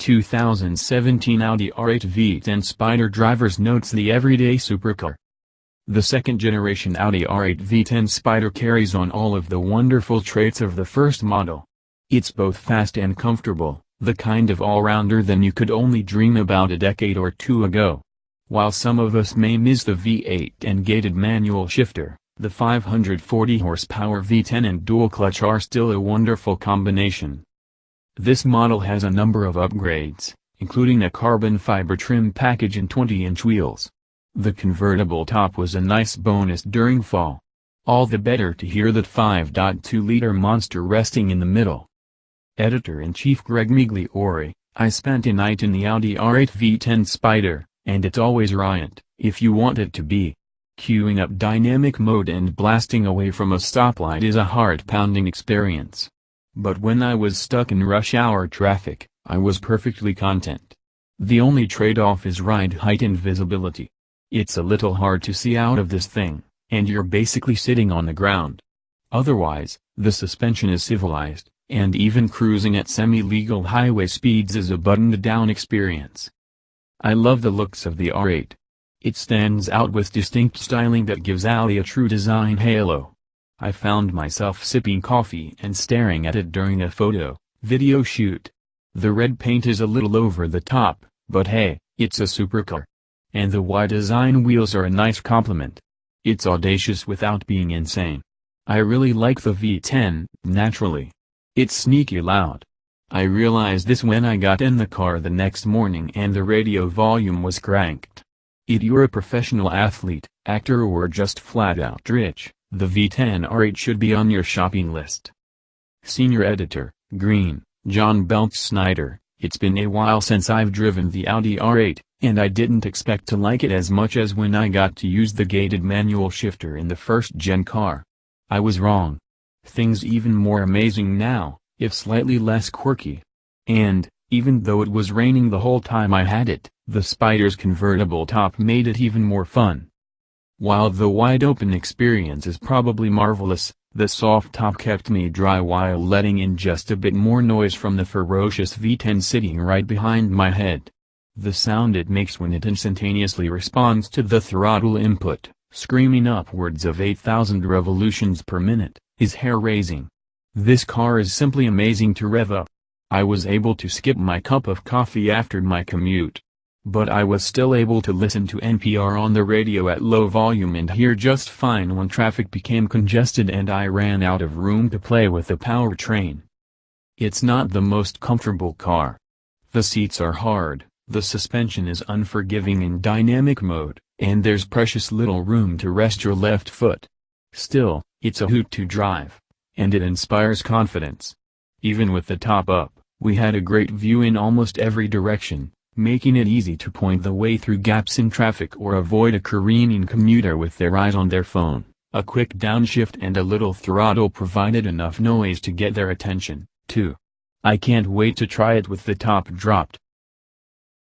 2017 Audi R8 V10 Spider Drivers notes the everyday supercar. The second-generation Audi R8 V10 Spider carries on all of the wonderful traits of the first model. It's both fast and comfortable, the kind of all-rounder than you could only dream about a decade or two ago. While some of us may miss the V8 and gated manual shifter, the 540 horsepower V10 and dual clutch are still a wonderful combination. This model has a number of upgrades, including a carbon fiber trim package and 20-inch wheels. The convertible top was a nice bonus during fall. All the better to hear that 5.2-liter monster resting in the middle. Editor-in-Chief Greg Migliore, I spent a night in the Audi R8 V10 Spider, and it's always riot, if you want it to be. Queuing up dynamic mode and blasting away from a stoplight is a heart-pounding experience. But when I was stuck in rush hour traffic, I was perfectly content. The only trade-off is ride height and visibility. It's a little hard to see out of this thing, and you're basically sitting on the ground. Otherwise, the suspension is civilized, and even cruising at semi-legal highway speeds is a buttoned-down experience. I love the looks of the R8. It stands out with distinct styling that gives Audi a true design halo. I found myself sipping coffee and staring at it during a video shoot. The red paint is a little over the top, but hey, it's a supercar. And the Y-design wheels are a nice compliment. It's audacious without being insane. I really like the V10, naturally. It's sneaky loud. I realized this when I got in the car the next morning and the radio volume was cranked. If you're a professional athlete, actor or just flat out rich, the V10 R8 should be on your shopping list. Senior Editor, Green, John Belch Snyder. It's been a while since I've driven the Audi R8, and I didn't expect to like it as much as when I got to use the gated manual shifter in the first-gen car. I was wrong. Things even more amazing now, if slightly less quirky. And, even though it was raining the whole time I had it, the Spider's convertible top made it even more fun. While the wide-open experience is probably marvelous, the soft top kept me dry while letting in just a bit more noise from the ferocious V10 sitting right behind my head. The sound it makes when it instantaneously responds to the throttle input, screaming upwards of 8,000 revolutions per minute, is hair-raising. This car is simply amazing to rev up. I was able to skip my cup of coffee after my commute. But I was still able to listen to NPR on the radio at low volume and hear just fine when traffic became congested and I ran out of room to play with the powertrain. It's not the most comfortable car. The seats are hard, the suspension is unforgiving in dynamic mode, and there's precious little room to rest your left foot. Still, it's a hoot to drive, and it inspires confidence. Even with the top up, we had a great view in almost every direction, making it easy to point the way through gaps in traffic or avoid a careening commuter with their eyes on their phone. A quick downshift and a little throttle provided enough noise to get their attention, too. I can't wait to try it with the top dropped.